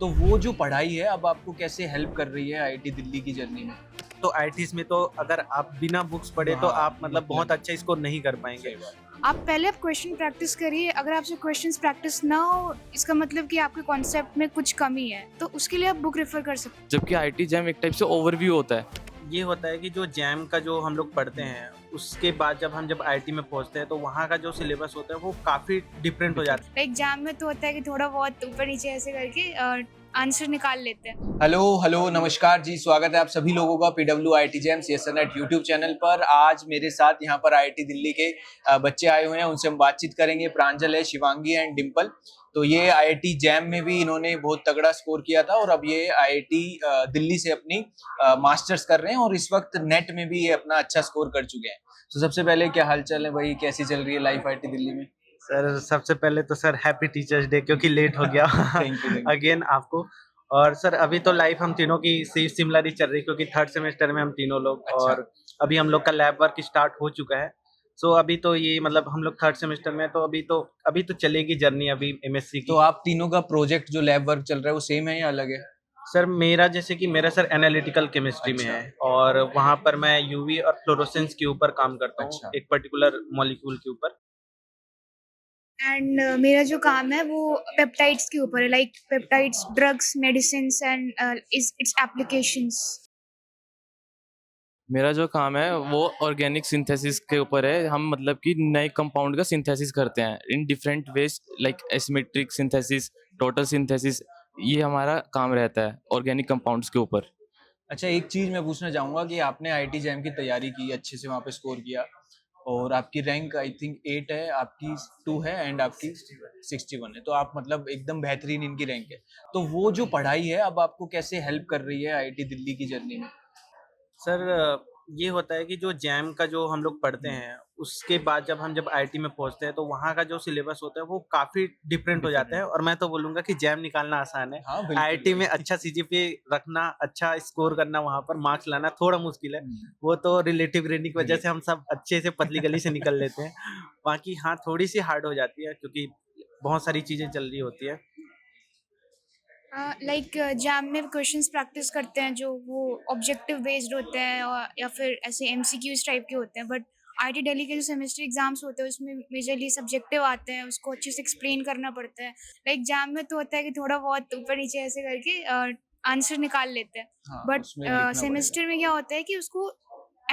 तो वो जो पढ़ाई है अब आपको कैसे हेल्प कर रही है आईआईटी दिल्ली की जर्नी में? तो आईटीज़ में तो अगर आप बिना बुक्स पढ़े तो हाँ, आप मतलब बहुत अच्छा स्कोर नहीं कर पाएँगे। सही बात। आप क्वेश्चन प्रैक्टिस करिए। अगर आपसे क्वेश्चंस प्रैक्टिस ना हो, इसका मतलब कि आपके कॉन्सेप्ट में कुछ कमी है, तो उसके लिए आप बुक रेफर कर सकते जबकि आईटी जैम एक टाइप से ओवरव्यू होता है। ये होता है कि जो जैम का जो हम लोग पढ़ते हैं, उसके बाद जब आईटी में पहुँचते हैं तो वहाँ का जो सिलेबस होता है वो काफ़ी डिफरेंट हो जाता है। हैं। एग्जाम में तो होता है कि थोड़ा बहुत ऊपर नीचे ऐसे करके आंसर निकाल लेते हैं। हेलो नमस्कार जी, स्वागत है आप सभी लोगों का PW IT JAM CSN net YouTube channel पर। आज मेरे साथ यहाँ पर आईआईटी दिल्ली के बच्चे आए हुए हैं, उनसे हम बातचीत करेंगे। प्रांजल है, शिवांगी एंड डिम्पल। तो ये आईआईटी जैम में भी इन्होंने बहुत तगड़ा स्कोर किया था और अब ये आईआईटी दिल्ली से अपनी मास्टर्स कर रहे हैं और इस वक्त नेट में भी ये अपना अच्छा स्कोर कर चुके हैं। तो सबसे पहले क्या हालचाल है भाई, कैसी चल रही है लाइफ आईआईटी दिल्ली में? सर सबसे पहले तो सर हैप्पी टीचर्स डे, क्योंकि लेट हो गया थैंक यू। अगेन आपको। और सर अभी तो लाइफ हम तीनों की सिमिलर ही चल रही है, क्योंकि थर्ड सेमेस्टर में हम तीनों लोग। अच्छा। और अभी हम लोग का लैब वर्क स्टार्ट हो चुका है। सो अभी तो ये मतलब हम लोग थर्ड सेमेस्टर में, तो अभी तो चलेगी जर्नी अभी एमएससी की। तो आप तीनों का प्रोजेक्ट जो लैब वर्क चल रहा है वो सेम है या अलग है? सर मेरा जैसे कि मेरा सर एनालिटिकल केमिस्ट्री में अच्छा। है, और वहाँ पर मैं यूवी और फ्लोरोसेंस के ऊपर काम करता हूँ। अच्छा। एक पर्टिकुलर मॉलिक्यूल के ऊपर। एंड मेरा जो काम है वो पेप्टाइड्स के ऊपर है, like peptides, drugs, medicines and it's applications. मेरा जो काम है वो ऑर्गेनिक सिंथेसिस के ऊपर है। हम मतलब कि नए कंपाउंड का सिंथेसिस करते हैं in different ways, like asymmetric synthesis, total synthesis. ये हमारा काम रहता है ऑर्गेनिक कंपाउंड्स के ऊपर। अच्छा, एक चीज मैं पूछना चाहूंगा कि आपने आईआईटी जैम की तैयारी की, अच्छे से वहाँ पे स्कोर किया और आपकी रैंक आई थिंक 8 है, आपकी 2 है एंड आपकी 61 है, तो आप मतलब एकदम बेहतरीन इनकी रैंक है। तो वो जो पढ़ाई है अब आपको कैसे हेल्प कर रही है आईआईटी दिल्ली की जर्नी में? सर ये होता है कि जो जैम का जो हम लोग पढ़ते हैं, उसके बाद जब आईटी में पहुँचते हैं तो वहाँ का जो सिलेबस होता है वो काफ़ी डिफरेंट हो जाता है। और मैं तो बोलूँगा कि जैम निकालना आसान है। हाँ, बिल्कुल। आईआईटी में अच्छा सीजीपीए रखना, अच्छा स्कोर करना, वहाँ पर मार्क्स लाना थोड़ा मुश्किल है। हम्म। वो तो रिलेटिव ग्रेडिंग की वजह से हम सब अच्छे से पतली गली से निकल लेते हैं। बाकी हाँ, थोड़ी-सी हार्ड हो जाती है, क्योंकि बहुत सारी चीज़ें चल रही होती है। लाइक जैम में क्वेश्चंस प्रैक्टिस करते हैं जो वो ऑब्जेक्टिव बेस्ड होते हैं और या फिर ऐसे एमसीक्यूज टाइप के होते हैं। बट आईआईटी दिल्ली के जो सेमेस्टर एग्जाम्स होते हैं उसमें मेजरली सब्जेक्टिव आते हैं, उसको अच्छे से एक्सप्लेन करना पड़ता है। लाइक जैम में तो होता है कि थोड़ा बहुत ऊपर नीचे ऐसे करके आंसर निकाल लेते हैं। हाँ, बट उसमें लिखना पड़ेगा। सेमेस्टर में क्या होता है कि उसको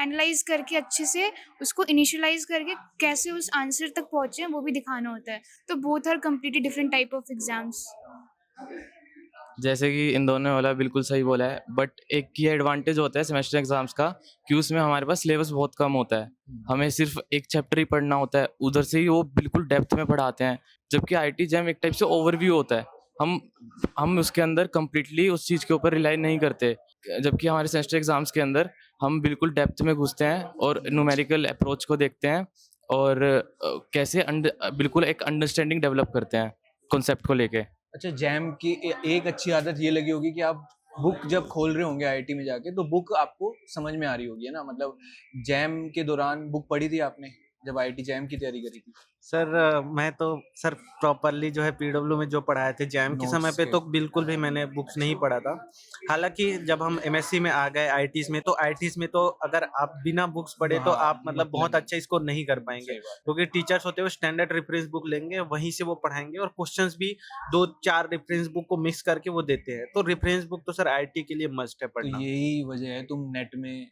एनालाइज करके अच्छे से उसको इनिशियलाइज करके कैसे उस आंसर तक पहुंचे वो भी दिखाना होता है। तो both are completely different type of exams. जैसे कि इन दोनों वाला बिल्कुल सही बोला है, बट एक ये एडवांटेज होता है सेमेस्टर एग्जाम्स का कि उसमें हमारे पास सिलेबस बहुत कम होता है। हमें सिर्फ एक चैप्टर ही पढ़ना होता है, उधर से ही वो बिल्कुल डेप्थ में पढ़ाते हैं। जबकि आईटी जैम एक टाइप से ओवरव्यू होता है। हम उसके अंदर कम्प्लीटली उस चीज़ के ऊपर रिलाई नहीं करते। जबकि हमारे सेमेस्टर एग्जाम्स के अंदर हम बिल्कुल डेप्थ में घुसते हैं और न्यूमेरिकल अप्रोच को देखते हैं और कैसे बिल्कुल एक अंडरस्टैंडिंग डेवलप करते हैं कॉन्सेप्ट को लेके। अच्छा, जैम की एक अच्छी आदत ये लगी होगी कि आप बुक जब खोल रहे होंगे आईआईटी में जाके तो बुक आपको समझ में आ रही होगी, है ना? मतलब जैम के दौरान बुक पढ़ी थी आपने जब आईआईटी जैम की तैयारी करी थी? सर मैं तो सर प्रॉपरली जो है पीडब्ल्यू में जो पढ़ाए थे जैम के समय नोट्स पे, के। तो बिल्कुल भी मैंने बुक्स नहीं पढ़ा था। हालांकि जब हम एमएससी में आ गए आईटीज़ में तो अगर आप बिना बुक्स पढ़े तो हाँ, आप मतलब बहुत अच्छा स्कोर नहीं कर पाएंगे, सही बात। क्योंकि टीचर्स होते हैं वो स्टैंडर्ड रेफरेंस बुक लेंगे, वहीं से वो पढ़ाएंगे और क्वेश्चंस भी 2-4 रेफरेंस बुक को मिक्स करके वो देते हैं। तो रेफरेंस बुक तो सर आईटी के लिए मस्ट है तो पढ़ना। यही वजह है तुम नेट में,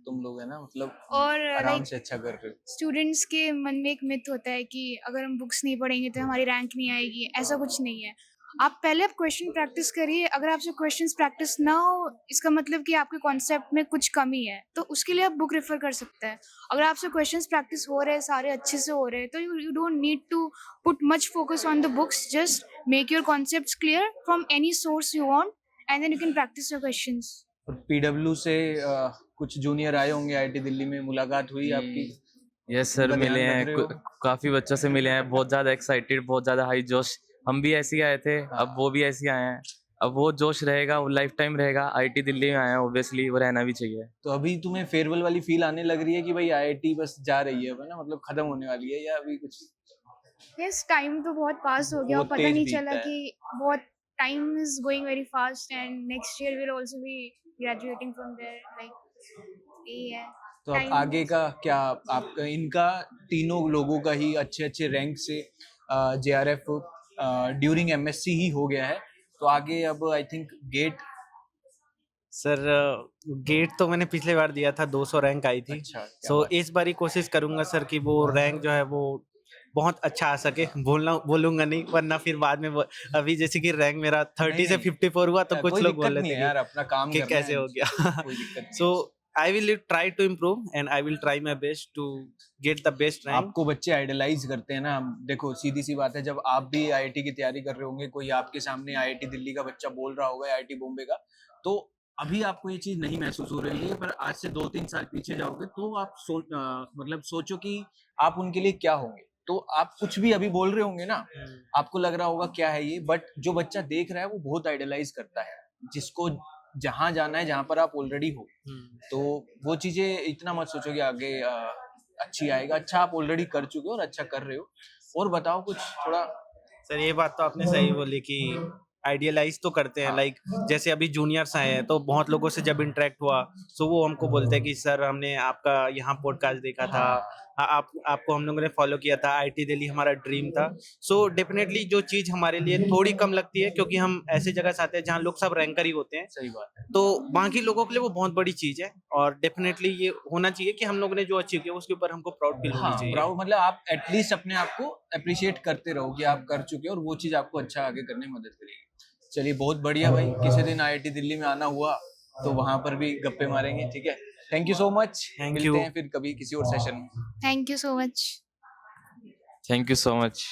तुम लोग है ना, मतलब और आराम लाइक से अच्छा कर रहे हो। स्टूडेंट्स के मन में एक मिथ होता है कि अगर हम बुक्स नहीं पढ़ेंगे तो हमारी रैंक नहीं आएगी। ऐसा कुछ नहीं है। आप क्वेश्चन प्रैक्टिस करिए। अगर आपसे क्वेश्चंस प्रैक्टिस ना हो, इसका मतलब कि आपके कॉन्सेप्ट में कुछ कमी है, तो उसके लिए आप बुक रेफर कर सकते हैं। अगर आपसे क्वेश्चंस प्रैक्टिस हो रहे हैं, सारे अच्छे से हो रहे हैं, तो you don't need to put much focus on the books. Just make your concepts clear from any source you want and then you can practise your questions. और पीडब्ल्यू से कुछ जूनियर आए होंगे आईआईटी दिल्ली में, मुलाकात हुई आपकी? यस सर, उनका मिले ध्यान रख हैं। रहे हो? काफी बच्चों से मिले हैं, बहुत ज्यादा एक्साइटेड, बहुत ज्यादा हाई जोश। हम भी ऐसे ही आए थे, अब वो भी ऐसे ही आए हैं। अब वो जोश रहेगा, वो लाइफ टाइम रहेगा। आईटी दिल्ली में आए हैं, ऑब्वियसली वो रहना भी चाहिए। तो अभी तुम्हें फेयरवेल वाली फील आने लग रही है कि भाई आईआईटी बस जा रही है, ना मतलब खत्म होने वाली है, या अभी कुछ यस, टाइम तो बहुत पास हो गया और बहुत पता तेज नहीं बीतता चला है? कि बहुत time is going very fast, and next year we'll also be graduating from there. Like, yeah. तो अब आगे का क्या आपका इनका तीनों लोगों का ही अच्छे अच्छे रैंक से JRF ड्यूरिंग MSc ही हो गया है, तो आगे अब I think GATE. Sir GATE तो मैंने पिछले बार दिया था, 200 रैंक आई थी। अच्छा, क्या सो बात है। इस बार ही कोशिश करूंगा सर कि वो रैंक जो है वो बहुत अच्छा आ सके। बोलूंगा नहीं, वरना फिर बाद में अभी जैसे कि रैंक मेरा 30 से नहीं, 54 हुआ तो कुछ कोई लोग बोल दिक्कत नहीं लेते है यार, अपना काम कि करना कैसे है, हो गया। कोई दिक्कत नहीं सो है। I will try to improve and I will try my best to get the best rank. आपको बच्चे आइडलाइज करते हैं ना, देखो सीधी सी बात है, जब आप भी IIT की तैयारी कर रहे होंगे, कोई आपके सामने IIT दिल्ली का बच्चा बोल रहा होगा, IIT बॉम्बे का, तो अभी आपको ये चीज नहीं महसूस हो रही है, पर आज से 2-3 साल पीछे जाओगे तो आप मतलब सोचो कि आप उनके लिए क्या होंगे। तो आप कुछ भी अभी बोल रहे होंगे ना, आपको लग रहा होगा क्या है ये, बट जो बच्चा देख रहा है वो बहुत आइडलाइज करता है, जिसको जहां जाना है, जहां पर आप ऑलरेडी हो। तो वो चीजें इतना मत सोचो कि आगे अच्छी आएगा। अच्छा आप ऑलरेडी कर चुके हो और अच्छा कर रहे हो। और बताओ कुछ थोड़ा। सर ये बात तो आपने सही बोली कि आइडियलाइज तो करते हैं। हाँ। लाइक जैसे अभी जूनियर्स आए हैं तो बहुत लोगों से जब इंटरेक्ट हुआ तो वो हमको बोलते हैं कि सर हमने आपका यहाँ पॉडकास्ट देखा था, आपको हम लोगों ने फॉलो किया था, IIT दिल्ली हमारा ड्रीम था। सो डेफिनेटली जो चीज़ हमारे लिए थोड़ी कम लगती है, क्योंकि हम ऐसे जगह से आते हैं जहाँ लोग सब रैंकर ही होते हैं, सही बात है। तो बाकी लोगों के लिए वो बहुत बड़ी चीज़ है। और डेफिनेटली ये होना चाहिए कि हम लोगों ने जो अचीव किया उसके ऊपर हमको प्राउड फील होनी हाँ, चाहिए। प्राउड मतलब आप एटलीस्ट अपने आप को अप्रिशिएट करते रहो कि आप कर चुके हो, और वो चीज आपको अच्छा आगे करने में मदद करेगी। चलिए बहुत बढ़िया भाई, किसी दिन IIT दिल्ली में आना हुआ तो वहां पर भी गप्पे मारेंगे, ठीक है। Thank you so much, Thank मिलते you. हैं फिर कभी किसी और सेशन में। Thank you so much. Thank you so much.